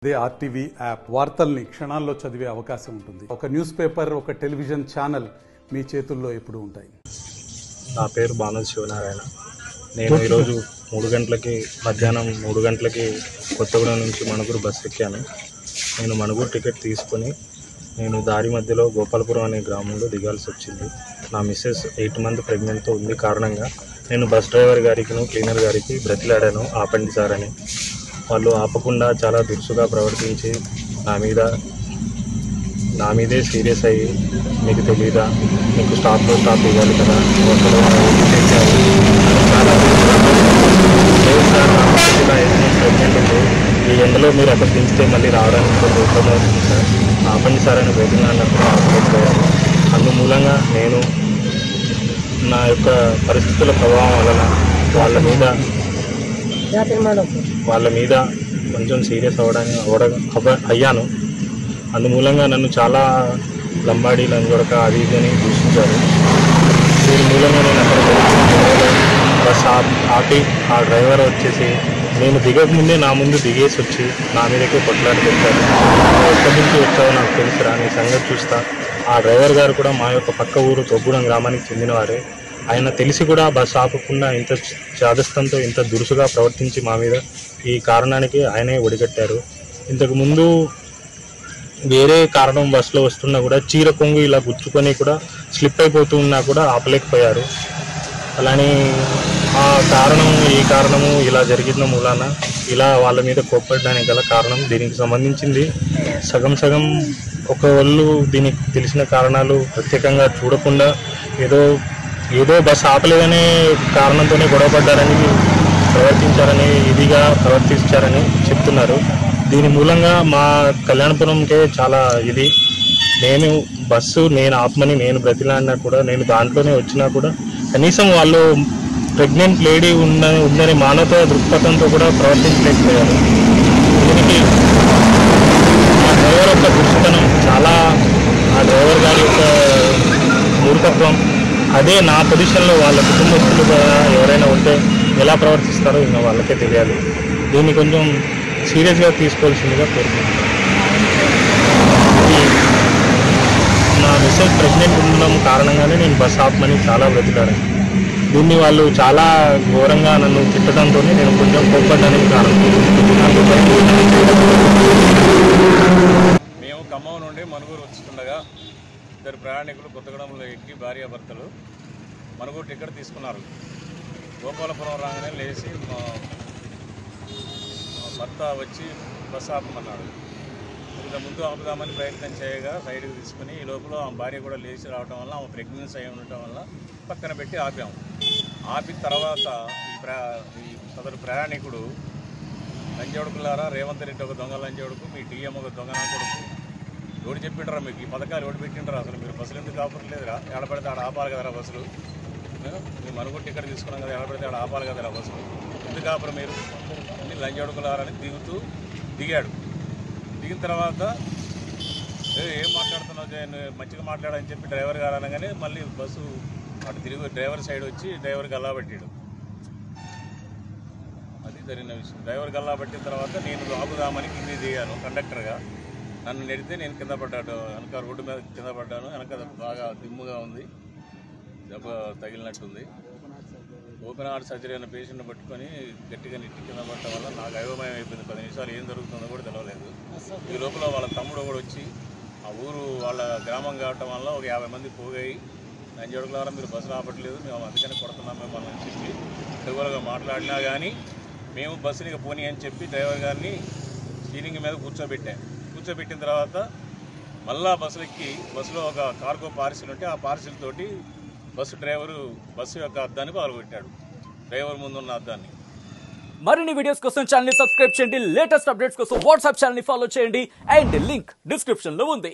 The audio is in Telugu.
దే ఆర్టీవీ యాప్ వార్తల్ని క్షణాల్లో చదివే అవకాశం ఉంటుంది. ఒక న్యూస్ పేపర్, ఒక టెలివిజన్ ఛానల్ మీ చేతుల్లో ఎప్పుడూ ఉంటాయి. నా పేరు బాణోత్ శివనారాయణ. నేను ఈరోజు మధ్యాహ్నం 3 గంటలకి కొత్తగూడెం నుంచి మణుగూరు బస్సు ఎక్కాను. నేను మణుగూరు టికెట్ తీసుకొని నేను దారి మధ్యలో గోపాలపురం అనే గ్రామంలో దిగాల్సి వచ్చింది. నా మిస్సెస్ 8 మంత్ ప్రెగ్నెంట్తో ఉంది కారణంగా నేను బస్ డ్రైవర్ గారికి, క్లీనర్ గారికి బ్రతిలాడాను ఆపండి సార్ అని. వాళ్ళు ఆపకుండా చాలా దురుసుగా ప్రవర్తించి నా మీదే సీరియస్ అయ్యి, మీకు తెలీదా, మీకు స్టాప్ ఇవ్వాలి కదా, ప్రెగ్నెంట్ ఉంది, ఈ ఎండలో మీరు అక్కడ దించితే మళ్ళీ రావడానికి కొంచెం ఇబ్బంది అవుతుంది సార్, ఆపండి సార్ అని బయటకు ఆపలేకపోయాను. అందుమూలంగా నేను నా యొక్క పరిస్థితుల ప్రభావం వలన వాళ్ళ మీద కొంచెం సీరియస్ అయ్యాను. అందుమూలంగా నన్ను చాలా లంబాడి, లంజొడక అది ఇది అని దూషించారు. దీని మూలంగా నేను అక్కడ బస్ ఆపి ఆ డ్రైవర్ వచ్చేసి నేను దిగకముందే నా ముందు దిగేసి వచ్చి నా మీదకే కొట్లాడి పెట్టారు. ఎక్కడి నుంచి వచ్చావో నాకు తెలుసురా, నీ సంగతి చూస్తా. ఆ డ్రైవర్ గారు కూడా మా యొక్క పక్క ఊరు తొగ్గుడం గ్రామానికి చెందినవారే. ఆయన తెలిసి కూడా బస్సు ఆపకుండా ఇంత చాదస్తంతో ఇంత దురుసుగా ప్రవర్తించి మా మీద ఈ కారణానికి ఆయనే ఒడిగట్టారు. ఇంతకుముందు వేరే కారణం బస్సులో వస్తున్నా కూడా చీర కొంగు ఇలా గుచ్చుకొని కూడా స్లిప్ అయిపోతూ ఉన్నా కూడా ఆపలేకపోయారు. అలానే ఈ కారణము ఇలా జరిగిన మూలాన ఇలా వాళ్ళ మీద కోప్పడడానికి గల కారణం, దీనికి సంబంధించింది సగం ఒక వాళ్ళు దీనికి తెలిసిన కారణాలు ప్రత్యేకంగా చూడకుండా ఏదో బస్సు ఆపలేదనే కారణంతోనే గొడవపడ్డారని ప్రవర్తించారని చెప్తున్నారు. దీని మూలంగా మా కళ్యాణపురంకే చాలా నేను ఆపమని నేను బ్రతిలాడినా కూడా, నేను దాంట్లోనే వచ్చినా కూడా కనీసం వాళ్ళు ప్రెగ్నెంట్ లేడీ ఉందని మానవత దృక్పథంతో కూడా ప్రవర్తించలేకపోయారు. దీనికి ఆ డ్రైవర్ యొక్క దుష్టతనం, ఆ డ్రైవర్ గారి యొక్క మూర్ఖత్వం, అదే నా పొజిషన్లో వాళ్ళ కుటుంబస్తులు ఎవరైనా ఉంటే ఎలా ప్రవర్తిస్తారో ఇంకా వాళ్ళకే తెలియాలి. దీన్ని కొంచెం సీరియస్గా తీసుకోవాల్సిందిగా కోరుకుంటున్నాను. నా మిస్సెస్ ప్రెగ్నెంట్ ఉండడం కారణంగానే నేను బస్ ఆపమని చాలా బ్రతిలాడాను. దీన్ని వాళ్ళు చాలా ఘోరంగా నన్ను తిట్టడంతో నేను కొంచెం కోప్పడడానికి కారణం. మేము ఖమ్మం నుండి మణుగూరు వస్తుండగా ఇద్దరు ప్రయాణికులు కొత్తగూడెంలో ఎక్కి భార్యాభర్తలు మణుగూరు టికెట్ తీసుకున్నారు. గోపాలపురం రాగానే లేచి మా భర్త వచ్చి బస్సు ఆపమన్నాడు. ఇంత ముందు ఆపుదామని ప్రయత్నం చేయగా సైడ్కి తీసుకుని ఈ లోపల ఆమె భార్య కూడా లేచి రావడం వల్ల ఆమె ప్రెగ్నెన్సీ అయి ఉండటం వల్ల పక్కన పెట్టి ఆపాము. ఆపిన తర్వాత ఈ సదరు ప్రయాణికుడు, లంజోడుకులారా, రేవంత్ రెడ్డి ఒక దొంగ లంజోడుకు, మీ టీఎం ఒక దొంగ నా కొడుకు, ఎవడు చెప్పిండ్రా మీకు ఈ పథకాలు, ఎవడు పెట్టిండ్రా, అసలు మీరు బస్సులు ఎందుకు ఆపట్లేదురా, ఎడపడితే ఆడ ఆపాలి కదరా బస్సులు, మేము మణుగూరు టికెట్ తీసుకున్నాం కదా, ఎడపడితే ఆడ ఆపాలి కదరా బస్సులు, ఎందుకు ఆపరు మీరు అన్ని లంజోడుకులారని దిగాడు. దిగిన తర్వాత ఏం మాట్లాడుతున్నావు, మంచిగా మాట్లాడని చెప్పి డ్రైవర్ గారు అనగానే మళ్ళీ బస్సు అటు తిరిగి డ్రైవర్ సైడ్ వచ్చి డ్రైవర్ గల్లాబట్టాడు. అది జరిగిన విషయం. డ్రైవర్ గల్లాబట్టిన తర్వాత నేను ఆపుదామని కింది దిగాను కండక్టర్గా. నన్ను నెడితే నేను కింద పడ్డాడు, వెనక రోడ్డు మీద కింద పడ్డాను. వెనక బాగా దిమ్ముగా ఉంది, దెబ్బ తగిలినట్టుంది. ఓపెన్ హార్ట్ సర్జరీ అనే పేషెంట్ని పట్టుకొని గట్టిగా నెట్టి కింద పడటం వల్ల నాకు అయోమయం అయిపోయింది. 10 నిమిషాలు ఏం జరుగుతుందో కూడా తెలవలేదు. ఈ లోపల వాళ్ళ తమ్ముడు కూడా వచ్చి, ఆ ఊరు వాళ్ళ గ్రామం కావటం వల్ల ఒక 50 మంది పోగాయి, లంజోడుకులారా మీరు బస్సులు ఆపట్లేదు, మేము అందుకని కొడుతున్నాం మిమ్మల్ని అని చెప్పి రెగ్యులర్గా మాట్లాడినా కానీ మేము బస్సుని పోనీ అని చెప్పి డ్రైవర్ గారిని స్టీరింగ్ మీద కూర్చోబెట్టిన తర్వాత మళ్ళా బస్సులో ఒక కార్గో పార్సిల్ ఉంటే ఆ పార్సిల్ తోటి బస్సు యొక్క అద్దాన్ని పగలగొట్టాడు, డ్రైవర్ ముందున్న అద్దాన్ని. మరిన్ని వీడియోస్ కోసం ఛానల్ ని సబ్స్క్రైబ్ చేయండి, లేటెస్ట్ అప్డేట్స్ కోసం వాట్సాప్ ఛానల్ ని ఫాలో చేయండి, అండ్ లింక్ డిస్క్రిప్షన్ లో ఉంది.